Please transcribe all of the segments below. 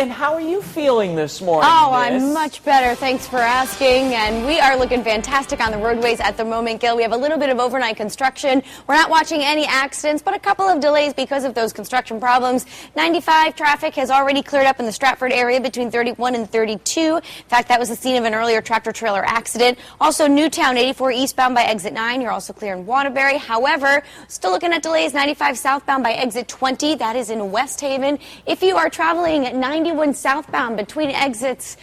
And how are you feeling this morning? Oh, I'm much better. Thanks for asking. And we are looking fantastic on the roadways at the moment, Gil. We have a little bit of overnight construction. We're not watching any accidents, but a couple of delays because of those construction problems. 95 traffic has already cleared up in the Stratford area between 31 and 32. In fact, that was the scene of an earlier tractor-trailer accident. Also, Newtown 84 eastbound by exit 9. You're also clear in Waterbury. However, still looking at delays 95 southbound by exit 20. That is in West Haven. If you are traveling at 91 southbound between exits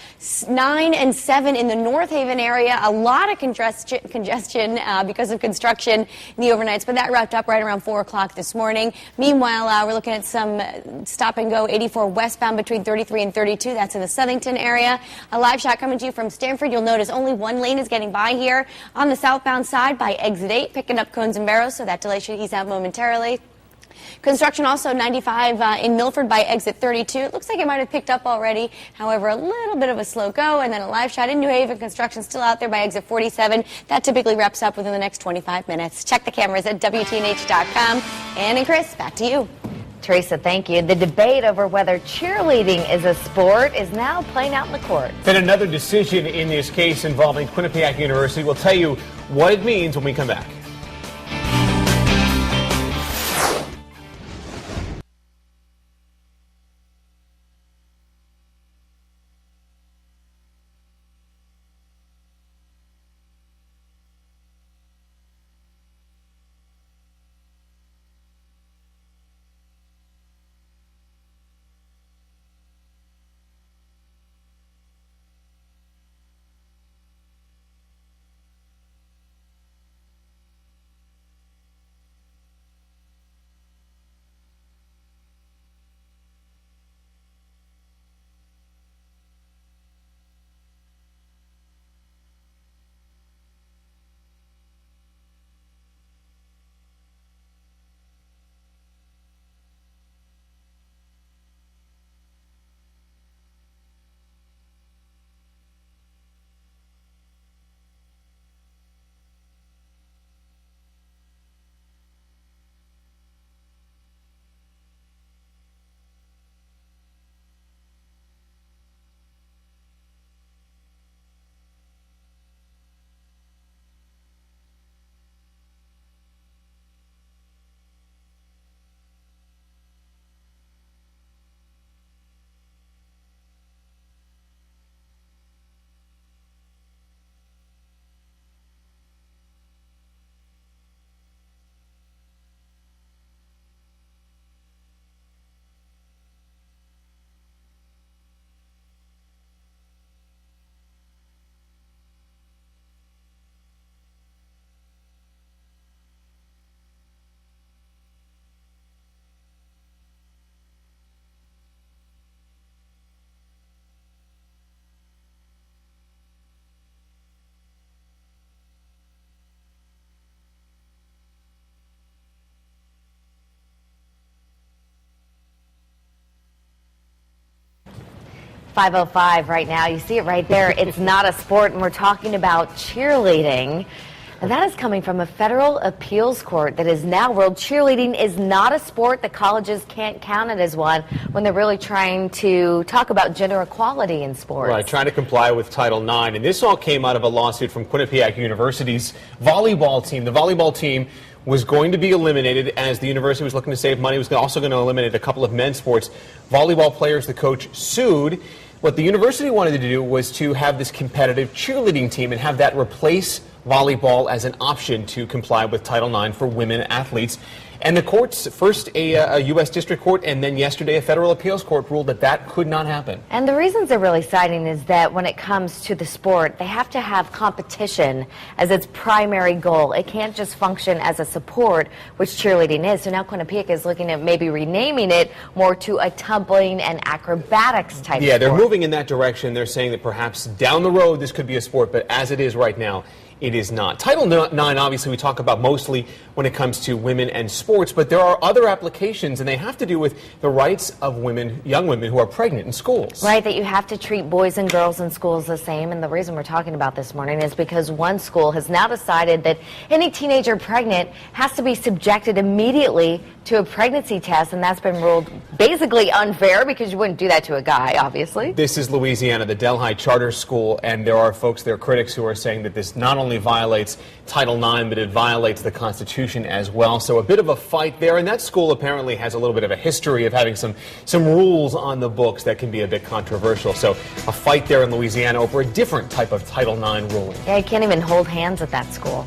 9 and 7 in the North Haven area, a lot of congestion because of construction in the overnights, but that wrapped up right around 4 o'clock this morning. Meanwhile, we're looking at some stop and go 84 westbound between 33 and 32. That's in the Southington area. A live shot coming to you from Stamford. You'll notice only one lane is getting by here on the southbound side by exit 8, picking up cones and barrows, so that delay should ease out momentarily. Construction also 95 in Milford by exit 32. It looks like it might have picked up already. However, a little bit of a slow go, and then a live shot in New Haven. Construction still out there by exit 47. That typically wraps up within the next 25 minutes. Check the cameras at WTNH.com. Ann and Chris, back to you. Teresa, thank you. The debate over whether cheerleading is a sport is now playing out in the courts. Then another decision in this case involving Quinnipiac University. We'll tell you what it means when we come back. .505 right now. You see it right there. It's not a sport, and we're talking about cheerleading. And that is coming from a federal appeals court that is now ruled cheerleading is not a sport. The colleges can't count it as one when they're really trying to talk about gender equality in sports. Right, trying to comply with Title IX. And this all came out of a lawsuit from Quinnipiac University's volleyball team. The volleyball team was going to be eliminated as the university was looking to save money. It was also going to eliminate a couple of men's sports. Volleyball players, the coach sued. What the university wanted to do was to have this competitive cheerleading team and have that replace volleyball as an option to comply with Title IX for women athletes. And the courts, first a U.S. District Court and then yesterday a federal appeals court ruled that that could not happen. And the reasons they're really citing is that when it comes to the sport, they have to have competition as its primary goal. It can't just function as a support, which cheerleading is. So now Quinnipiac is looking at maybe renaming it more to a tumbling and acrobatics type Yeah, they're sport. moving in that direction. They're saying that perhaps down the road this could be a sport, but as it is right now, it is not. Title IX, obviously, we talk about mostly when it comes to women and sports, but there are other applications, and they have to do with the rights of women, young women who are pregnant in schools. Right, that you have to treat boys and girls in schools the same, and the reason we're talking about this morning is because one school has now decided that any teenager pregnant has to be subjected immediately to a pregnancy test, and that's been ruled basically unfair because you wouldn't do that to a guy, obviously. This is Louisiana, the Delhi Charter School, and there are folks there, critics, who are saying that this not only violates Title IX, but it violates the Constitution as well. So a bit of a fight there, and that school apparently has a little bit of a history of having some rules on the books that can be a bit controversial. So a fight there in Louisiana over a different type of Title IX ruling. Yeah, you can't even hold hands at that school.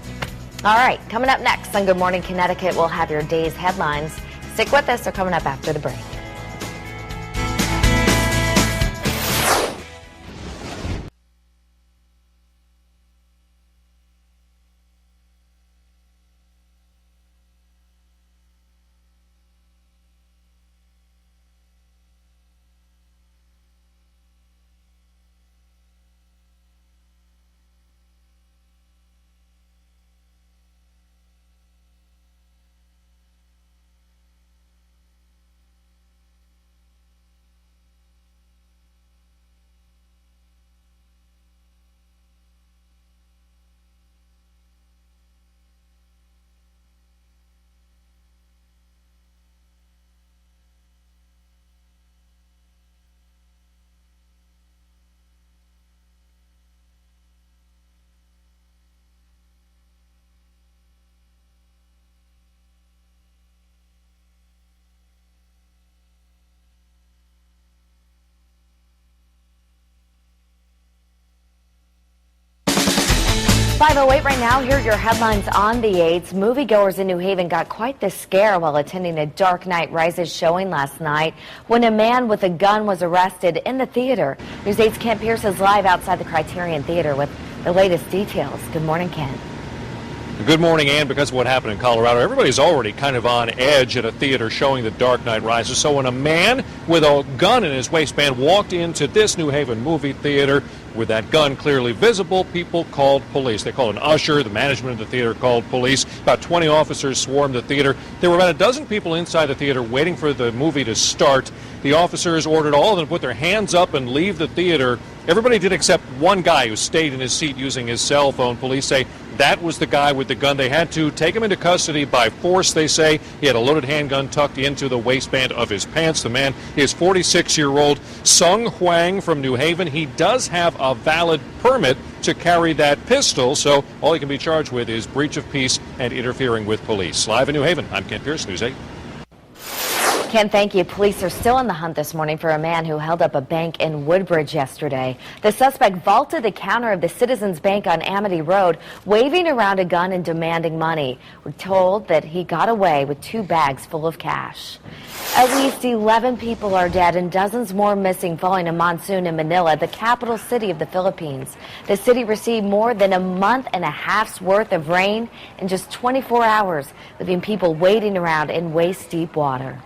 All right, coming up next on Good Morning Connecticut, we'll have your day's headlines. Stick with us, they're coming up after the break. .508 right now. Here are your headlines on the 8s. Moviegoers in New Haven got quite the scare while attending a Dark Knight Rises showing last night when a man with a gun was arrested in the theater. News 8's Kent Pierce is live outside the Criterion Theater with the latest details. Good morning, Kent. Good morning, Ann. Because of what happened in Colorado, everybody's already kind of on edge at a theater showing The Dark Knight Rises. So when a man with a gun in his waistband walked into this New Haven movie theater with that gun clearly visible, people called police. They called an usher. The management of the theater called police. About 20 officers swarmed the theater. There were about a dozen people inside the theater waiting for the movie to start. The officers ordered all of them to put their hands up and leave the theater. Everybody did except one guy who stayed in his seat using his cell phone. Police say that was the guy with the gun. They had to take him into custody by force, they say. He had a loaded handgun tucked into the waistband of his pants. The man is 46-year-old Sung Hwang from New Haven. He does have a valid permit to carry that pistol, so all he can be charged with is breach of peace and interfering with police. Live in New Haven, I'm Kent Pierce, News 8. Ken, thank you. Police are still on the hunt this morning for a man who held up a bank in Woodbridge yesterday. The suspect vaulted the counter of the Citizens Bank on Amity Road, waving around a gun and demanding money. We're told that he got away with 2 bags full of cash. At least 11 people are dead and dozens more missing following a monsoon in Manila, the capital city of the Philippines. The city received more than a month and a half's worth of rain in just 24 hours, leaving people wading around in waist-deep water.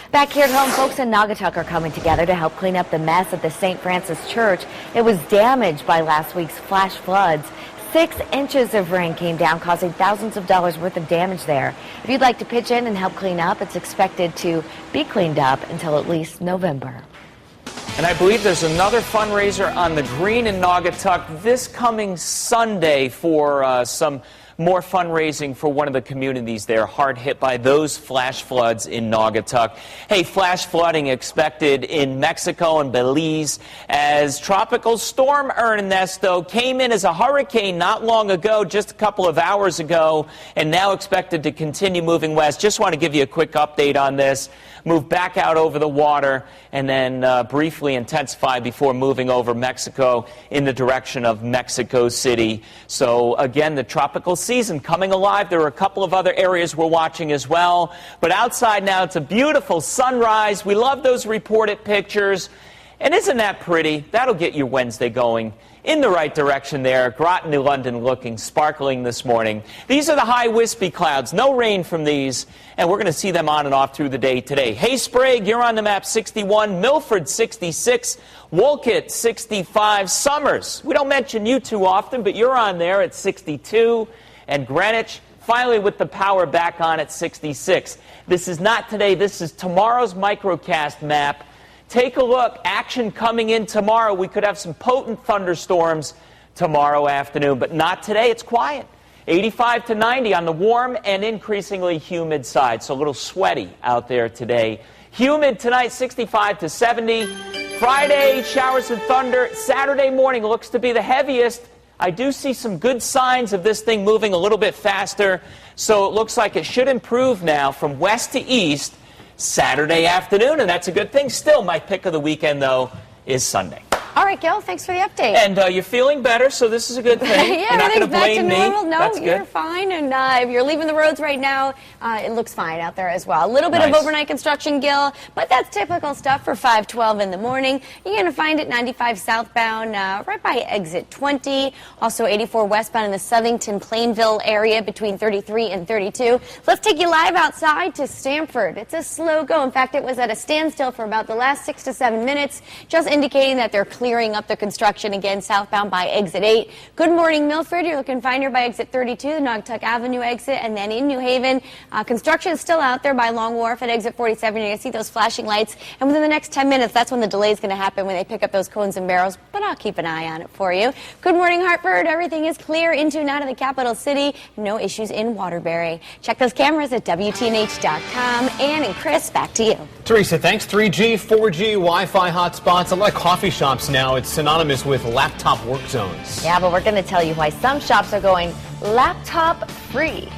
Back here at home, folks in Naugatuck are coming together to help clean up the mess at the St. Francis Church. It was damaged by last week's flash floods. 6 inches of rain came down, causing thousands of dollars worth of damage there. If you'd like to pitch in and help clean up, it's expected to be cleaned up until at least November. And I believe there's another fundraiser on the green in Naugatuck this coming Sunday for some more fundraising for one of the communities there hard hit by those flash floods in Naugatuck. Hey, flash flooding expected in Mexico and Belize as Tropical Storm Ernesto came in as a hurricane not long ago, just a couple of hours ago, and now expected to continue moving west. Just want to give you a quick update on this. Move back out over the water and then briefly intensify before moving over Mexico in the direction of Mexico City. So again, the tropical season coming alive. There are a couple of other areas we're watching as well. But outside now, it's a beautiful sunrise. We love those reported pictures. And isn't that pretty? That'll get your Wednesday going in the right direction there. Groton, New London looking sparkling this morning. These are the high wispy clouds. No rain from these, and we're going to see them on and off through the day today. Hay Sprague, you're on the map, 61. Milford, 66. Wolcott, 65. Summers, we don't mention you too often, but you're on there at 62. And Greenwich, finally with the power back on at 66. This is not today. This is tomorrow's microcast map. Take a look. Action coming in tomorrow. We could have some potent thunderstorms tomorrow afternoon, but not today. It's quiet. 85 to 90 on the warm and increasingly humid side, so a little sweaty out there today. Humid tonight, 65 to 70. Friday, showers and thunder. Saturday morning looks to be the heaviest. I do see some good signs of this thing moving a little bit faster, so it looks like it should improve now from west to east Saturday afternoon, and that's a good thing. Still, my pick of the weekend, though, is Sunday. All right, Gil, thanks for the update. And you're feeling better, so this is a good thing. Yeah, you're not going to everything's blame back to normal. me. No, That's you're good. fine. And if you're leaving the roads right now, it looks fine out there as well. A little bit of Nice. overnight construction, Gil, but that's typical stuff for 512 in the morning. You're going to find it 95 southbound right by exit 20. Also 84 westbound in the Southington-Plainville area between 33 and 32. Let's take you live outside to Stamford. It's a slow go. In fact, it was at a standstill for about the last 6 to 7 minutes, just indicating that they're clearing up the construction again southbound by exit 8. Good morning, Milford. You're looking fine here by exit 32, the Naugatuck Avenue exit, and then in New Haven, construction is still out there by Long Wharf at exit 47. You're going to see those flashing lights, and within the next 10 minutes, that's when the delay is going to happen when they pick up those cones and barrels, but I'll keep an eye on it for you. Good morning, Hartford. Everything is clear into and out of the capital city. No issues in Waterbury. Check those cameras at WTNH.com. Ann and Chris, back to you. Teresa, thanks. 3G, 4G, Wi-Fi hotspots. A lot of coffee shops now. It's synonymous with laptop work zones. Yeah, but we're going to tell you why some shops are going laptop free.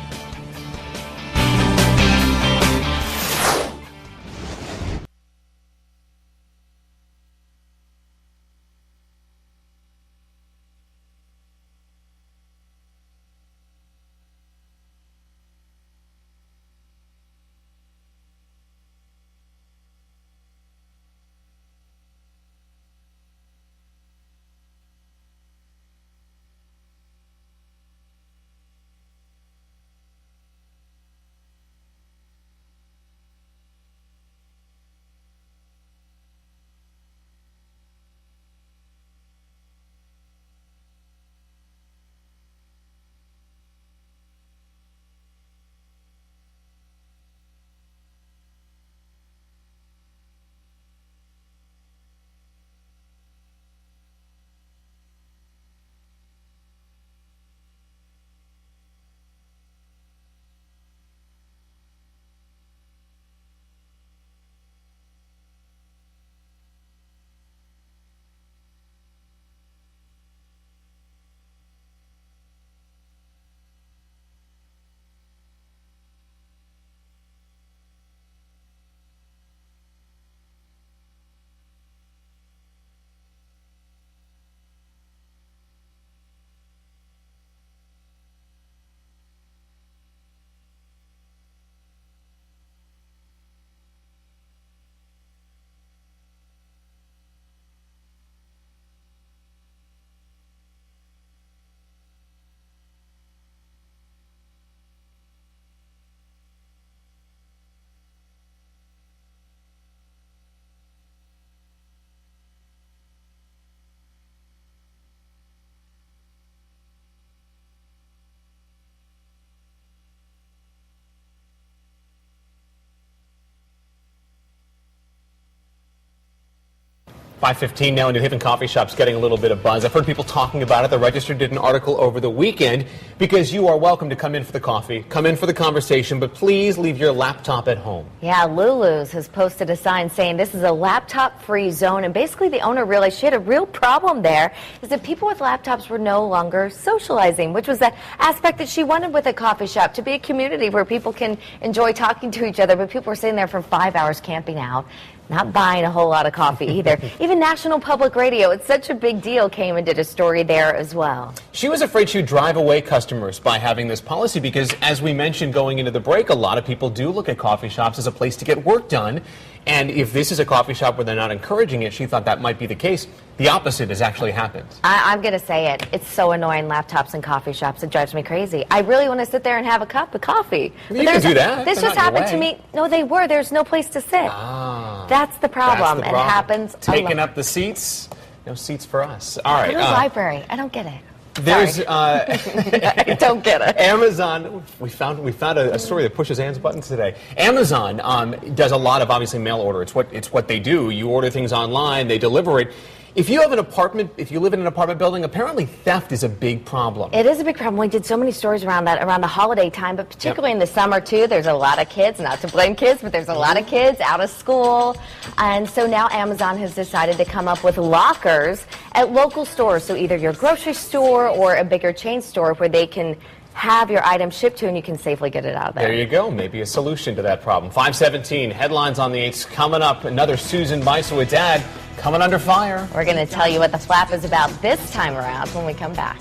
.5:15 now, New Haven coffee shop's getting a little bit of buzz. I've heard people talking about it. The Register did an article over the weekend because you are welcome to come in for the coffee, come in for the conversation, but please leave your laptop at home. Yeah, Lulu's has posted a sign saying this is a laptop-free zone, and basically the owner realized she had a real problem there, is that people with laptops were no longer socializing, which was the aspect that she wanted with a coffee shop, to be a community where people can enjoy talking to each other, but people were sitting there for 5 hours camping out. Not buying a whole lot of coffee either. Even National Public Radio, it's such a big deal, came and did a story there as well. She was afraid she'd drive away customers by having this policy because, as we mentioned going into the break, a lot of people do look at coffee shops as a place to get work done. And if this is a coffee shop where they're not encouraging it, she thought that might be the case. The opposite has actually happened. I'm going to say it. It's so annoying, laptops in coffee shops. It drives me crazy. I really want to sit there and have a cup of coffee. You can do that. This They're just not in your happened to way. me. No, they were. There's no place to sit. That's the problem. That's the It problem. happens a Taking lot. up the seats. No seats for us. All right. Go to the library. I don't get it. There's I don't get it. Amazon. We found a story that pushes Ann's buttons today. Amazon does a lot of obviously mail order. It's what they do. You order things online, they deliver it. If you have an apartment, if you live in an apartment building, apparently theft is a big problem. It is a big problem. We did so many stories around that around the holiday time, but particularly in the summer too. There's a lot of kids, not to blame kids, but there's a lot of kids out of school. And so now Amazon has decided to come up with lockers at local stores. So either your grocery store or a bigger chain store where they can have your item shipped to and you can safely get it out of there. There you go. Maybe a solution to that problem. 5:17, headlines on the 8s coming up. Another Susan Bysiewicz ad coming under fire. We're going to tell you what the flap is about this time around when we come back.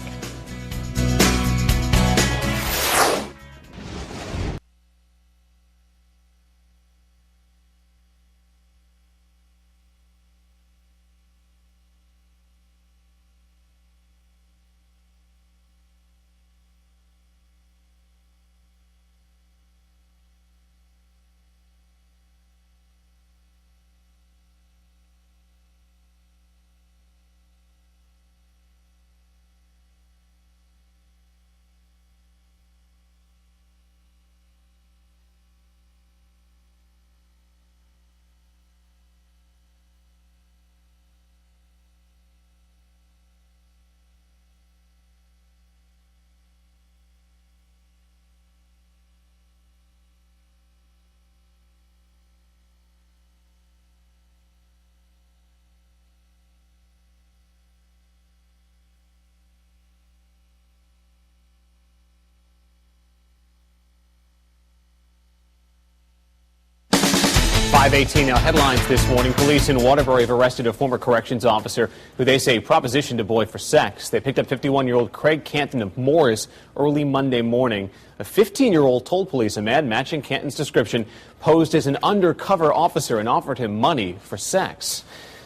.518 now, headlines this morning. Police in Waterbury have arrested a former corrections officer who they say propositioned a boy for sex. They picked up 51-year-old Craig Canton of Morris early Monday morning. A 15-year-old told police a man matching Canton's description posed as an undercover officer and offered him money for sex.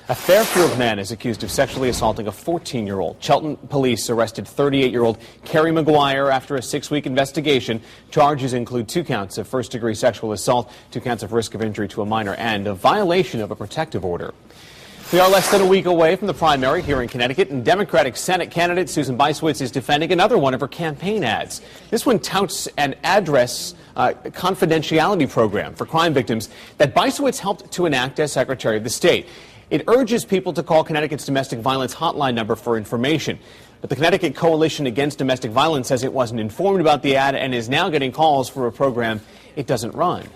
A Fairfield man is accused of sexually assaulting a 14-year-old. Chelton police arrested 38-year-old Kerry McGuire after a 6-week investigation. Charges include 2 counts of first-degree sexual assault, 2 counts of risk of injury to a minor, and a violation of a protective order. We are less than a week away from the primary here in Connecticut, and Democratic Senate candidate Susan Bysiewicz is defending another one of her campaign ads. This one touts an address confidentiality program for crime victims that Bysiewicz helped to enact as Secretary of the State. It urges people to call Connecticut's domestic violence hotline number for information. But the Connecticut Coalition Against Domestic Violence says it wasn't informed about the ad and is now getting calls for a program it doesn't run.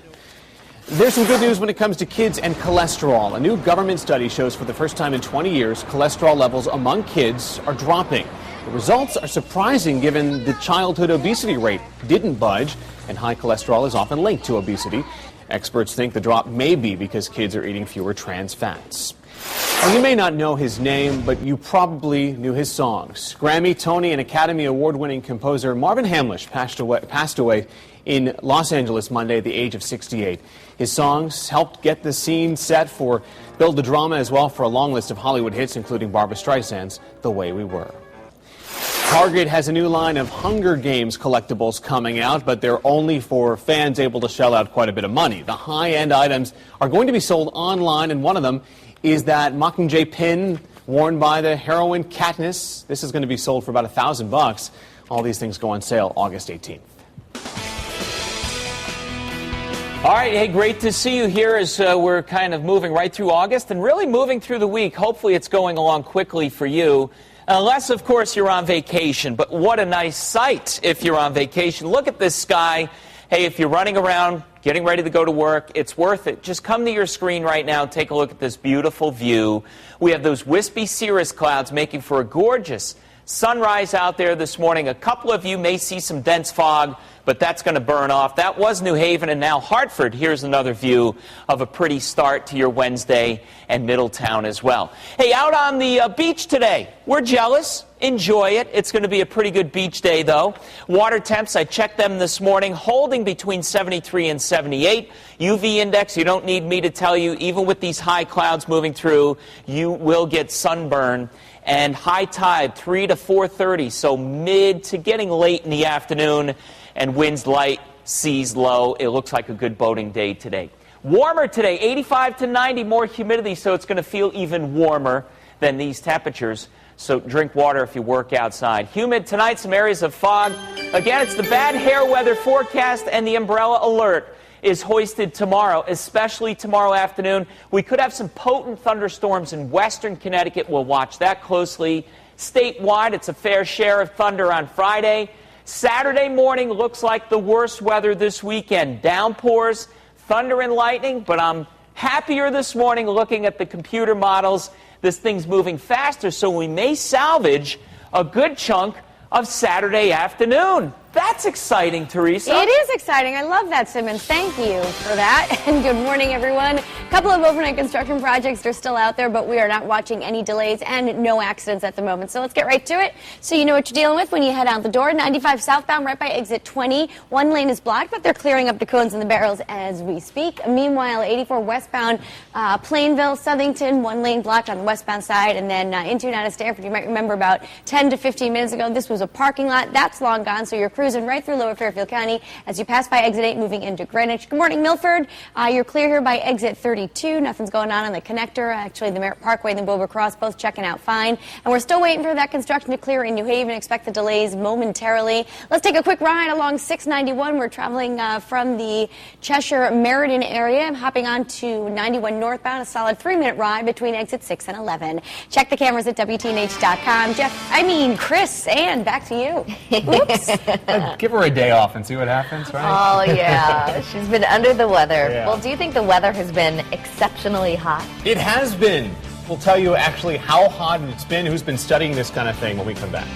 There's some good news when it comes to kids and cholesterol. A new government study shows for the first time in 20 years, cholesterol levels among kids are dropping. The results are surprising given the childhood obesity rate didn't budge, and high cholesterol is often linked to obesity. Experts think the drop may be because kids are eating fewer trans fats. Well, you may not know his name, but you probably knew his songs. Grammy, Tony, and Academy Award-winning composer Marvin Hamlisch passed away in Los Angeles Monday at the age of 68. His songs helped get the scene set for Build the Drama as well for a long list of Hollywood hits, including Barbra Streisand's The Way We Were. Target has a new line of Hunger Games collectibles coming out, but they're only for fans able to shell out quite a bit of money. The high-end items are going to be sold online, and one of them is that Mockingjay pin worn by the heroine Katniss. This is going to be sold for about $1,000. All these things go on sale August 18th. All right, hey, great to see you here as we're kind of moving right through August and really moving through the week. Hopefully it's going along quickly for you. Unless, of course, you're on vacation. But what a nice sight if you're on vacation. Look at this sky. Hey, if you're running around, getting ready to go to work, it's worth it. Just come to your screen right now and take a look at this beautiful view. We have those wispy cirrus clouds making for a gorgeous sunrise out there this morning. A couple of you may see some dense fog, but that's going to burn off. That was New Haven, and now Hartford. Here's another view of a pretty start to your Wednesday, and Middletown as well. Hey, out on the beach today. We're jealous. Enjoy it. It's going to be a pretty good beach day, though. Water temps, I checked them this morning, holding between 73 and 78. UV index, you don't need me to tell you, even with these high clouds moving through, you will get sunburn. And high tide, 3 to 4:30, so mid to getting late in the afternoon, and winds light, seas low. It looks like a good boating day today. Warmer today, 85 to 90, more humidity, so it's going to feel even warmer than these temperatures. So drink water if you work outside. Humid tonight, some areas of fog. Again, it's the bad hair weather forecast and the umbrella alert. is hoisted tomorrow, especially tomorrow afternoon. We could have some potent thunderstorms in western Connecticut. We'll watch that closely. Statewide, it's a fair share of thunder on Friday. Saturday morning looks like the worst weather this weekend. Downpours, thunder and lightning, but I'm happier this morning looking at the computer models. This thing's moving faster, so we may salvage a good chunk of Saturday afternoon. That's exciting, Teresa. It is exciting. I love that, Simmons. Thank you for that. And good morning, everyone. A couple of overnight construction projects are still out there, but we are not watching any delays and no accidents at the moment. So let's get right to it so you know what you're dealing with when you head out the door. 95 southbound right by exit 20. One lane is blocked, but they're clearing up the cones and the barrels as we speak. Meanwhile, 84 westbound Plainville, Southington, one lane blocked on the westbound side. And then into and out of Stanford, you might remember about 10 to 15 minutes ago, this was a parking lot. That's long gone, so you're cruising right through Lower Fairfield County as you pass by exit 8 moving into Greenwich. Good morning, Milford. You're clear here by exit 32. Nothing's going on the connector. Actually, the Merritt Parkway and the Wilbur Cross both checking out fine. And we're still waiting for that construction to clear in New Haven. Expect the delays momentarily. Let's take a quick ride along 691. We're traveling from the Cheshire Meriden area. I'm hopping on to 91 northbound, a solid 3-minute ride between exit 6 and 11. Check the cameras at WTNH.com. Chris, and back to you. Oops. Give her a day off and see what happens, right? Oh, yeah. She's been under the weather. Yeah. Well, do you think the weather has been exceptionally hot? It has been. We'll tell you actually how hot it's been, who's been studying this kind of thing when we come back.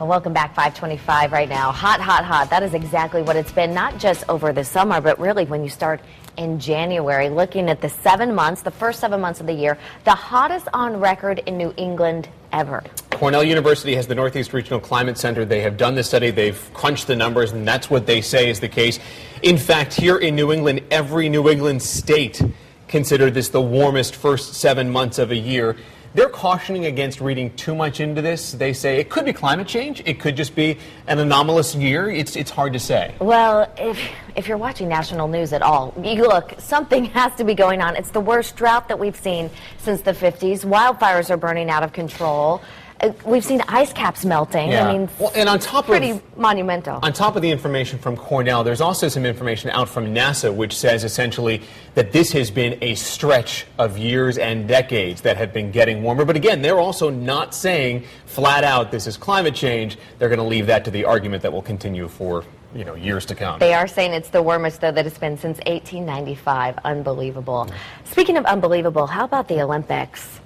Well, welcome back. 525 right now. Hot, hot, hot. That is exactly what it's been, not just over the summer, but really when you start in January, looking at the 7 months, the first 7 months of the year, the hottest on record in New England ever. Cornell University has the Northeast Regional Climate Center. They have done this study. They've crunched the numbers, and that's what they say is the case. In fact, here in New England, every New England state considered this the warmest first 7 months of a year. They're cautioning against reading too much into this. They say it could be climate change. It could just be an anomalous year. It's hard to say. Well, if you're watching national news at all, you look, something has to be going on. It's the worst drought that we've seen since the 50s. Wildfires are burning out of control. We've seen ice caps melting. Yeah. I mean, well, and on top pretty monumental. On top of the information from Cornell, there's also some information out from NASA which says essentially that this has been a stretch of years and decades that have been getting warmer. But again, they're also not saying flat out this is climate change. They're going to leave that to the argument that will continue for years to come. They are saying it's the warmest, though, that it's been since 1895. Unbelievable. Speaking of unbelievable, how about the Olympics?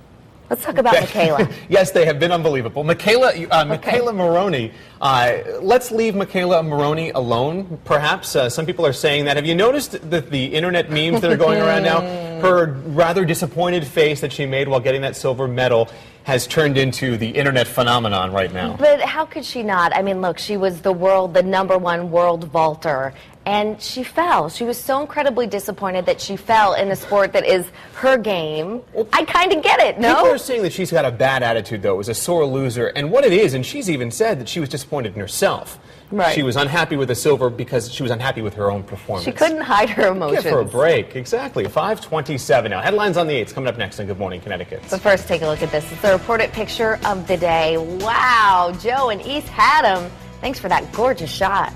Let's talk about Michaela. Yes, they have been unbelievable. Michaela Maroney. Let's leave Michaela Maroney alone, perhaps. Some people are saying that. Have you noticed the internet memes that are going around now? Her rather disappointed face that she made while getting that silver medal has turned into the internet phenomenon right now. But how could she not? I mean, look, she was the #1 world vaulter, and she fell. She was so incredibly disappointed that she fell in a sport that is her game. I kind of get it, no? People are saying that she's got a bad attitude, though, was a sore loser, and what it is, and she's even said that she was disappointed in herself. Right. She was unhappy with the silver because she was unhappy with her own performance. She couldn't hide her emotions. Give her a break. Exactly. 5:27 now. Headlines on the 8s coming up next on Good Morning Connecticut. But first, take a look at this. It's the reported picture of the day. Wow, Joe and East had him. Thanks for that gorgeous shot.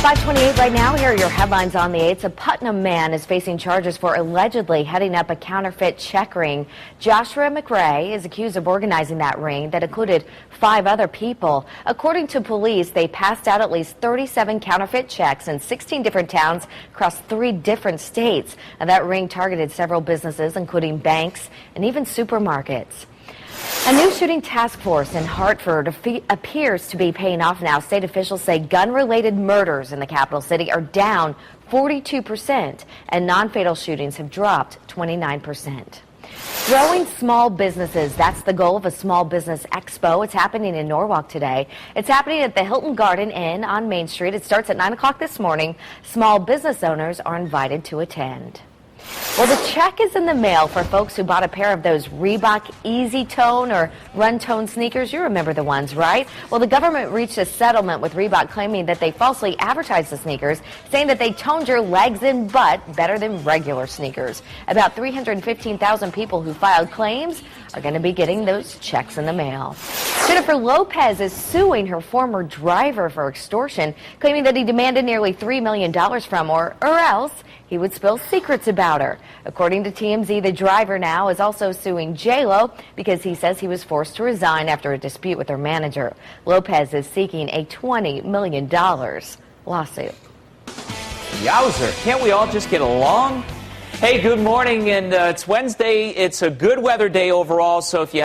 .28 right now. Here are your headlines on the 8s. A Putnam man is facing charges for allegedly heading up a counterfeit check ring. Joshua McRae is accused of organizing that ring that included 5 other people. According to police, they passed out at least 37 counterfeit checks in 16 different towns across 3 different states. And that ring targeted several businesses, including banks and even supermarkets. A new shooting task force in Hartford appears to be paying off now. State officials say gun-related murders in the capital city are down 42%, and non-fatal shootings have dropped 29%. Growing small businesses, that's the goal of a small business expo. It's happening in Norwalk today. It's happening at the Hilton Garden Inn on Main Street. It starts at 9 o'clock this morning. Small business owners are invited to attend. Well, the check is in the mail for folks who bought a pair of those Reebok Easy Tone or Run Tone sneakers. You remember the ones, right? Well, the government reached a settlement with Reebok claiming that they falsely advertised the sneakers, saying that they toned your legs and butt better than regular sneakers. About 315,000 people who filed claims are going to be getting those checks in the mail. Jennifer Lopez is suing her former driver for extortion, claiming that he demanded nearly $3 million from her, or else he would spill secrets about her. According to TMZ, the driver now is also suing J-Lo because he says he was forced to resign after a dispute with her manager. Lopez is seeking a $20 million lawsuit. Yowzer, can't we all just get along? Hey, good morning, and it's Wednesday. It's a good weather day overall, so if you